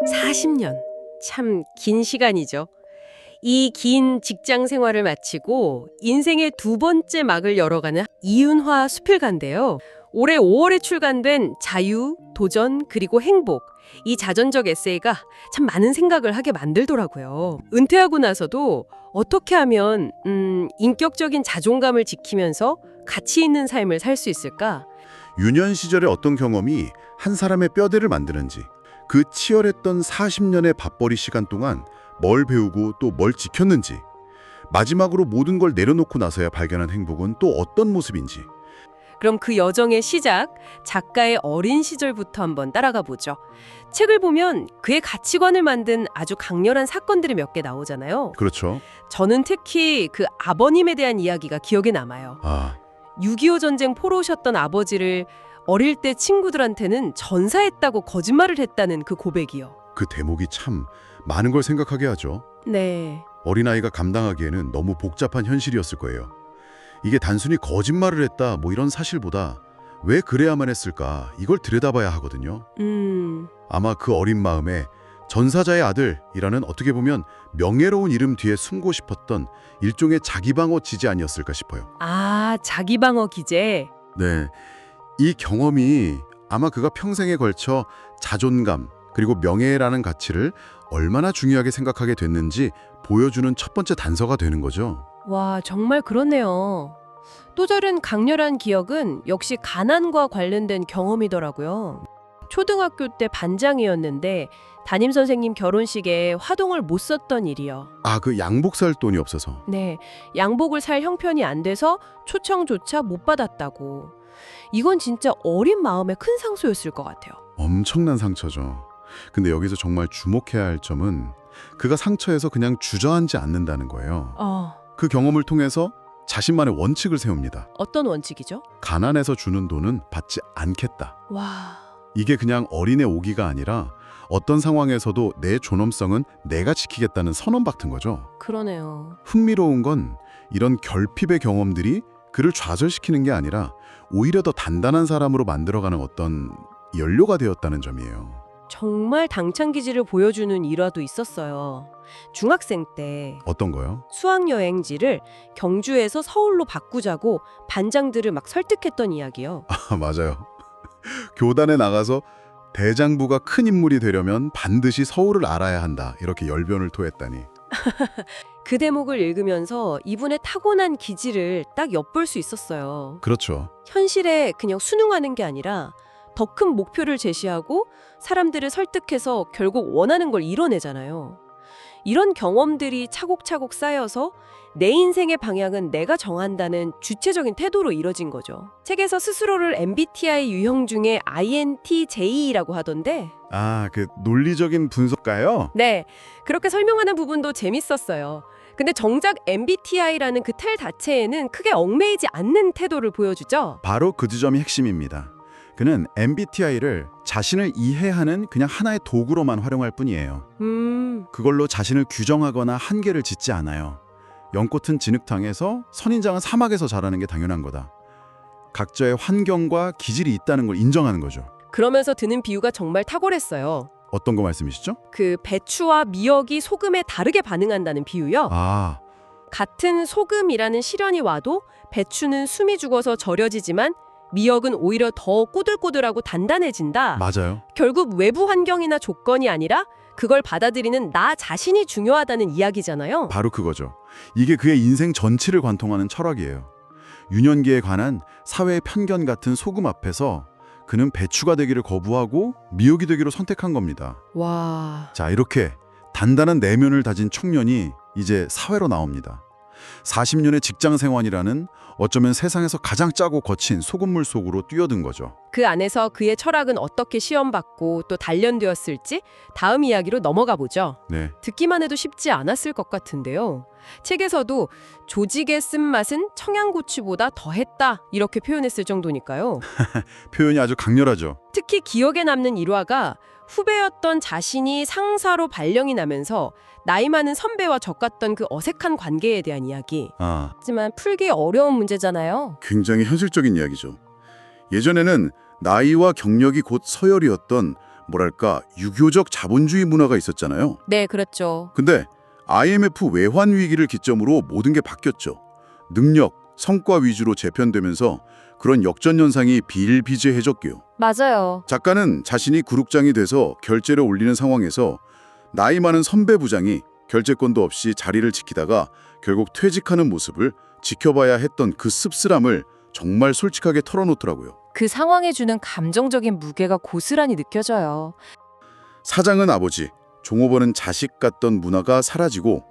40년. 참 긴 시간이죠. 이 긴 직장 생활을 마치고 인생의 두 번째 막을 열어가는 이윤화 수필가인데요. 올해 5월에 출간된 자유, 도전, 그리고 행복. 이 자전적 에세이가 참 많은 생각을 하게 만들더라고요. 은퇴하고 나서도 어떻게 하면 인격적인 자존감을 지키면서 가치 있는 삶을 살 수 있을까? 유년 시절의 어떤 경험이 한 사람의 뼈대를 만드는지, 그 치열했던 40년의 밥벌이 시간 동안 뭘 배우고 또 뭘 지켰는지, 마지막으로 모든 걸 내려놓고 나서야 발견한 행복은 또 어떤 모습인지. 그럼 그 여정의 시작, 작가의 어린 시절부터 한번 따라가 보죠. 책을 보면 그의 가치관을 만든 아주 강렬한 사건들이 몇 개 나오잖아요. 그렇죠. 저는 특히 그 아버님에 대한 이야기가 기억에 남아요. 6.25 전쟁 포로셨던 아버지를 어릴 때 친구들한테는 전사했다고 거짓말을 했다는 그 고백이요. 그 대목이 참 많은 걸 생각하게 하죠. 네. 어린아이가 감당하기에는 너무 복잡한 현실이었을 거예요. 이게 단순히 거짓말을 했다 뭐 이런 사실보다 왜 그래야만 했을까, 이걸 들여다봐야 하거든요. 아마 그 어린 마음에 전사자의 아들이라는 어떻게 보면 명예로운 이름 뒤에 숨고 싶었던 일종의 자기방어 지지 아니었을까 싶어요. 아, 자기방어 기제. 네, 이 경험이 아마 그가 평생에 걸쳐 자존감 그리고 명예라는 가치를 얼마나 중요하게 생각하게 됐는지 보여주는 첫 번째 단서가 되는 거죠. 와, 정말 그렇네요. 또 다른 강렬한 기억은 역시 가난과 관련된 경험이더라고요. 초등학교 때 반장이었는데 담임 선생님 결혼식에 화동을 못 썼던 일이요. 그 양복 살 돈이 없어서. 네, 양복을 살 형편이 안 돼서 초청조차 못 받았다고. 이건 진짜 어린 마음의 큰 상처였을 것 같아요. 엄청난 상처죠. 근데 여기서 정말 주목해야 할 점은 그가 상처에서 그냥 주저앉지 않는다는 거예요. 그 경험을 통해서 자신만의 원칙을 세웁니다. 어떤 원칙이죠? 가난해서 주는 돈은 받지 않겠다. 와, 이게 그냥 어린애 오기가 아니라 어떤 상황에서도 내 존엄성은 내가 지키겠다는 선언 같은 거죠. 그러네요. 흥미로운 건 이런 결핍의 경험들이 그를 좌절시키는 게 아니라 오히려 더 단단한 사람으로 만들어가는 어떤 연료가 되었다는 점이에요. 정말 당찬 기질을 보여주는 일화도 있었어요. 중학생 때 어떤 거요? 수학여행지를 경주에서 서울로 바꾸자고 반장들을 막 설득했던 이야기요. 맞아요. 교단에 나가서 대장부가 큰 인물이 되려면 반드시 서울을 알아야 한다, 이렇게 열변을 토했다니. 그 대목을 읽으면서 이분의 타고난 기질을 딱 엿볼 수 있었어요. 그렇죠. 현실에 그냥 순응하는 게 아니라 더 큰 목표를 제시하고 사람들을 설득해서 결국 원하는 걸 이뤄내잖아요. 이런 경험들이 차곡차곡 쌓여서 내 인생의 방향은 내가 정한다는 주체적인 태도로 이뤄진 거죠. 책에서 스스로를 MBTI 유형 중에 INTJ라고 하던데, 그 논리적인 분석가요? 네, 그렇게 설명하는 부분도 재밌었어요. 근데 정작 MBTI라는 그 틀 자체에는 크게 얽매이지 않는 태도를 보여주죠. 바로 그 지점이 핵심입니다. 그는 MBTI를 자신을 이해하는 그냥 하나의 도구로만 활용할 뿐이에요. 그걸로 자신을 규정하거나 한계를 짓지 않아요. 연꽃은 진흙탕에서 선인장은 사막에서 자라는 게 당연한 거다. 각자의 환경과 기질이 있다는 걸 인정하는 거죠. 그러면서 드는 비유가 정말 탁월했어요. 어떤 거 말씀이시죠? 그 배추와 미역이 소금에 다르게 반응한다는 비유요. 같은 소금이라는 시련이 와도 배추는 숨이 죽어서 절여지지만 미역은 오히려 더 꼬들꼬들하고 단단해진다. 맞아요. 결국 외부 환경이나 조건이 아니라 그걸 받아들이는 나 자신이 중요하다는 이야기잖아요. 바로 그거죠. 이게 그의 인생 전체를 관통하는 철학이에요. 유년기에 관한 사회의 편견 같은 소금 앞에서 그는 배추가 되기를 거부하고 미역이 되기로 선택한 겁니다. 와, 자, 이렇게 단단한 내면을 다진 청년이 이제 사회로 나옵니다. 40년의 직장 생활이라는 어쩌면 세상에서 가장 짜고 거친 소금물 속으로 뛰어든 거죠. 그 안에서 그의 철학은 어떻게 시험받고 또 단련되었을지 다음 이야기로 넘어가 보죠. 네, 듣기만 해도 쉽지 않았을 것 같은데요. 책에서도 조직의 쓴맛은 청양고추보다 더했다 이렇게 표현했을 정도니까요. 표현이 아주 강렬하죠. 특히 기억에 남는 일화가 후배였던 자신이 상사로 발령이 나면서 나이 많은 선배와 적갔던 그 어색한 관계에 대한 이야기. 하지만 풀기 어려운 문제잖아요. 굉장히 현실적인 이야기죠. 예전에는 나이와 경력이 곧 서열이었던 뭐랄까 유교적 자본주의 문화가 있었잖아요. 네, 그렇죠. 근데 IMF 외환 위기를 기점으로 모든 게 바뀌었죠. 능력, 성과 위주로 재편되면서 그런 역전 현상이 비일비재해졌고요. 맞아요. 작가는 자신이 그룹장이 돼서 결제를 올리는 상황에서 나이 많은 선배 부장이 결제권도 없이 자리를 지키다가 결국 퇴직하는 모습을 지켜봐야 했던 그 씁쓸함을 정말 솔직하게 털어놓더라고요. 그 상황에 주는 감정적인 무게가 고스란히 느껴져요. 사장은 아버지, 종업원은 자식 같던 문화가 사라지고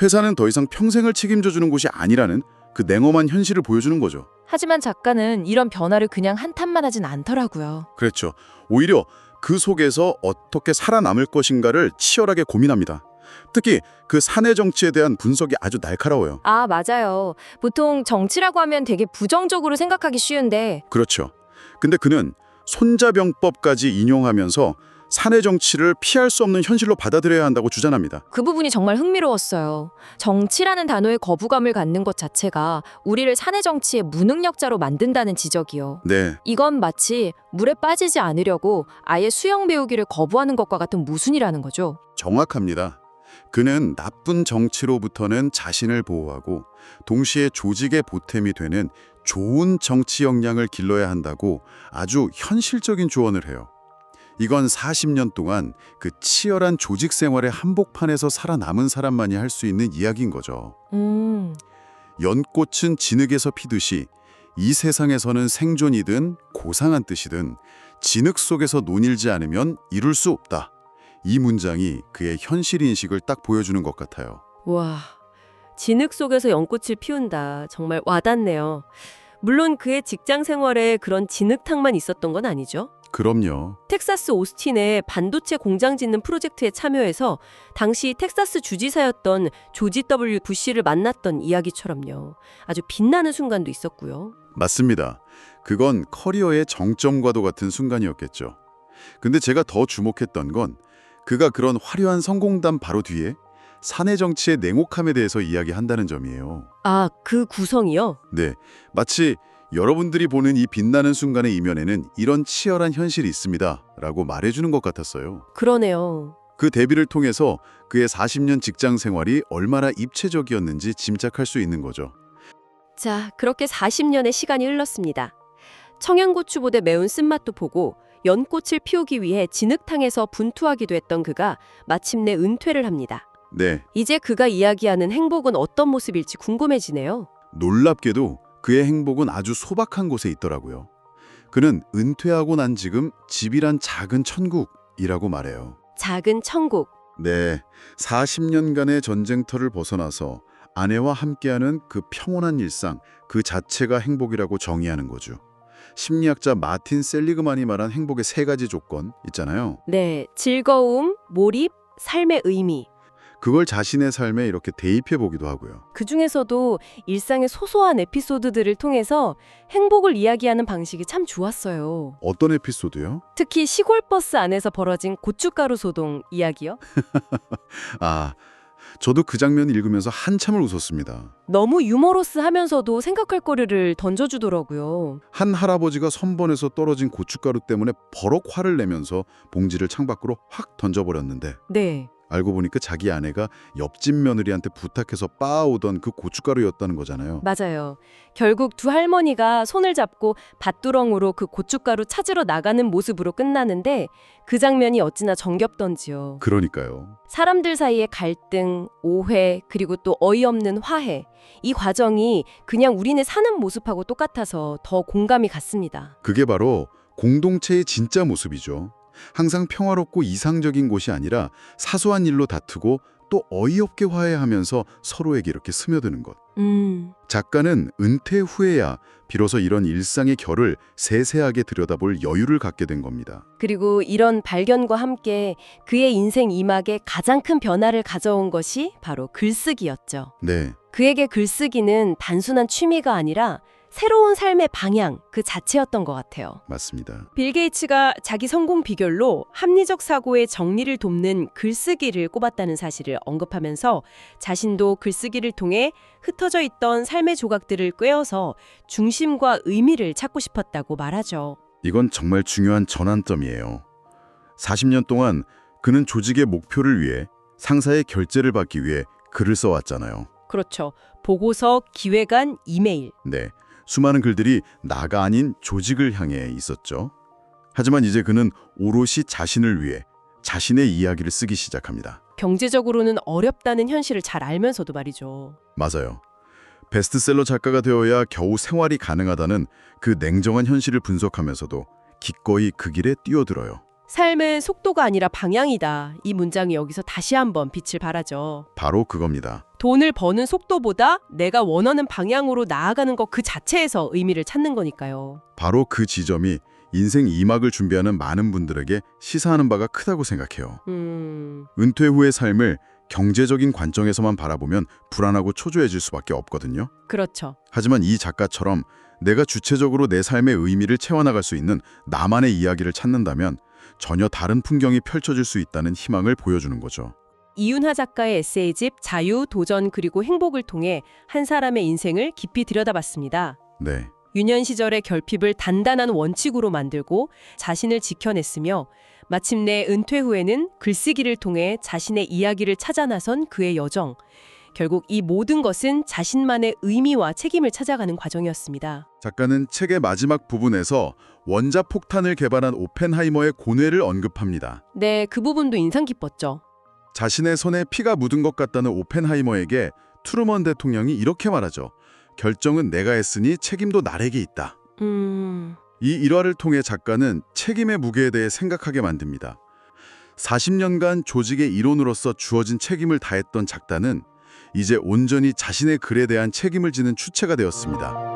회사는 더 이상 평생을 책임져주는 곳이 아니라는 그 냉엄한 현실을 보여주는 거죠. 하지만 작가는 이런 변화를 그냥 한탄만 하진 않더라고요. 그렇죠. 오히려 그 속에서 어떻게 살아남을 것인가를 치열하게 고민합니다. 특히 그 사내 정치에 대한 분석이 아주 날카로워요. 아, 맞아요. 보통 정치라고 하면 되게 부정적으로 생각하기 쉬운데 그렇죠. 근데 그는 손자병법까지 인용하면서 사내 정치를 피할 수 없는 현실로 받아들여야 한다고 주장합니다. 그 부분이 정말 흥미로웠어요. 정치라는 단어에 거부감을 갖는 것 자체가 우리를 사내 정치의 무능력자로 만든다는 지적이요. 네, 이건 마치 물에 빠지지 않으려고 아예 수영 배우기를 거부하는 것과 같은 모순이라는 거죠. 정확합니다. 그는 나쁜 정치로부터는 자신을 보호하고 동시에 조직의 보탬이 되는 좋은 정치 역량을 길러야 한다고 아주 현실적인 조언을 해요. 이건 40년 동안 그 치열한 조직 생활의 한복판에서 살아남은 사람만이 할 수 있는 이야기인 거죠. 연꽃은 진흙에서 피듯이 이 세상에서는 생존이든 고상한 뜻이든 진흙 속에서 논일지 않으면 이룰 수 없다. 이 문장이 그의 현실인식을 딱 보여주는 것 같아요. 와, 진흙 속에서 연꽃을 피운다. 정말 와닿네요. 물론 그의 직장 생활에 그런 진흙탕만 있었던 건 아니죠. 그럼요. 텍사스 오스틴에 반도체 공장 짓는 프로젝트에 참여해서 당시 텍사스 주지사였던 조지 W. 부시를 만났던 이야기처럼요. 아주 빛나는 순간도 있었고요. 맞습니다. 그건 커리어의 정점과도 같은 순간이었겠죠. 근데 제가 더 주목했던 건 그가 그런 화려한 성공담 바로 뒤에 사내 정치의 냉혹함에 대해서 이야기한다는 점이에요. 아, 그 구성이요? 네, 마치 여러분들이 보는 이 빛나는 순간의 이면에는 이런 치열한 현실이 있습니다 라고 말해주는 것 같았어요. 그러네요. 그 대비를 통해서 그의 40년 직장 생활이 얼마나 입체적이었는지 짐작할 수 있는 거죠. 자, 그렇게 40년의 시간이 흘렀습니다. 청양고추보다 매운 쓴맛도 보고 연꽃을 피우기 위해 진흙탕에서 분투하기도 했던 그가 마침내 은퇴를 합니다. 네, 이제 그가 이야기하는 행복은 어떤 모습일지 궁금해지네요. 놀랍게도 그의 행복은 아주 소박한 곳에 있더라고요. 그는 은퇴하고 난 지금 집이란 작은 천국이라고 말해요. 작은 천국. 네, 40년간의 전쟁터를 벗어나서 아내와 함께하는 그 평온한 일상, 그 자체가 행복이라고 정의하는 거죠. 심리학자 마틴 셀리그만이 말한 행복의 3가지 조건 있잖아요. 네, 즐거움, 몰입, 삶의 의미. 그걸 자신의 삶에 이렇게 대입해 보기도 하고요. 그 중에서도 일상의 소소한 에피소드들을 통해서 행복을 이야기하는 방식이 참 좋았어요. 어떤 에피소드요? 특히 시골 버스 안에서 벌어진 고춧가루 소동 이야기요. 아, 저도 그 장면 읽으면서 한참을 웃었습니다. 너무 유머러스하면서도 생각할 거리를 던져주더라고요. 한 할아버지가 선번에서 떨어진 고춧가루 때문에 버럭 화를 내면서 봉지를 창밖으로 확 던져버렸는데 네. 알고 보니까 자기 아내가 옆집 며느리한테 부탁해서 빻아오던 그 고춧가루였다는 거잖아요. 맞아요. 결국 두 할머니가 손을 잡고 밭두렁으로 그 고춧가루 찾으러 나가는 모습으로 끝나는데 그 장면이 어찌나 정겹던지요. 그러니까요. 사람들 사이의 갈등, 오해, 그리고 또 어이없는 화해. 이 과정이 그냥 우리네 사는 모습하고 똑같아서 더 공감이 갔습니다. 그게 바로 공동체의 진짜 모습이죠. 항상 평화롭고 이상적인 곳이 아니라 사소한 일로 다투고 또 어이없게 화해하면서 서로에게 이렇게 스며드는 것. 작가는 은퇴 후에야 비로소 이런 일상의 결을 세세하게 들여다볼 여유를 갖게 된 겁니다. 그리고 이런 발견과 함께 그의 인생 이막에 가장 큰 변화를 가져온 것이 바로 글쓰기였죠. 네, 그에게 글쓰기는 단순한 취미가 아니라 새로운 삶의 방향 그 자체였던 것 같아요. 맞습니다. 빌 게이츠가 자기 성공 비결로 합리적 사고의 정리를 돕는 글쓰기를 꼽았다는 사실을 언급하면서 자신도 글쓰기를 통해 흩어져 있던 삶의 조각들을 꿰어서 중심과 의미를 찾고 싶었다고 말하죠. 이건 정말 중요한 전환점이에요. 40년 동안 그는 조직의 목표를 위해 상사의 결재를 받기 위해 글을 써왔잖아요. 그렇죠. 보고서, 기획안, 이메일. 네, 수많은 글들이 나가 아닌 조직을 향해 있었죠. 하지만 이제 그는 오롯이 자신을 위해 자신의 이야기를 쓰기 시작합니다. 경제적으로는 어렵다는 현실을 잘 알면서도 말이죠. 맞아요. 베스트셀러 작가가 되어야 겨우 생활이 가능하다는 그 냉정한 현실을 분석하면서도 기꺼이 그 길에 뛰어들어요. 삶은 속도가 아니라 방향이다. 이 문장이 여기서 다시 한번 빛을 발하죠. 바로 그겁니다. 돈을 버는 속도보다 내가 원하는 방향으로 나아가는 것 그 자체에서 의미를 찾는 거니까요. 바로 그 지점이 인생 2막을 준비하는 많은 분들에게 시사하는 바가 크다고 생각해요. 은퇴 후의 삶을 경제적인 관점에서만 바라보면 불안하고 초조해질 수밖에 없거든요. 그렇죠. 하지만 이 작가처럼 내가 주체적으로 내 삶의 의미를 채워나갈 수 있는 나만의 이야기를 찾는다면 전혀 다른 풍경이 펼쳐질 수 있다는 희망을 보여주는 거죠. 이윤하 작가의 에세이집 자유, 도전 그리고 행복을 통해 한 사람의 인생을 깊이 들여다봤습니다. 네, 유년 시절의 결핍을 단단한 원칙으로 만들고 자신을 지켜냈으며 마침내 은퇴 후에는 글쓰기를 통해 자신의 이야기를 찾아 나선 그의 여정. 결국 이 모든 것은 자신만의 의미와 책임을 찾아가는 과정이었습니다. 작가는 책의 마지막 부분에서 원자폭탄을 개발한 오펜하이머의 고뇌를 언급합니다. 네, 그 부분도 인상 깊었죠. 자신의 손에 피가 묻은 것 같다는 오펜하이머에게 트루먼 대통령이 이렇게 말하죠. 결정은 내가 했으니 책임도 나에게 있다. 이 일화를 통해 작가는 책임의 무게에 대해 생각하게 만듭니다. 40년간 조직의 일원으로서 주어진 책임을 다했던 작가는 이제 온전히 자신의 글에 대한 책임을 지는 주체가 되었습니다.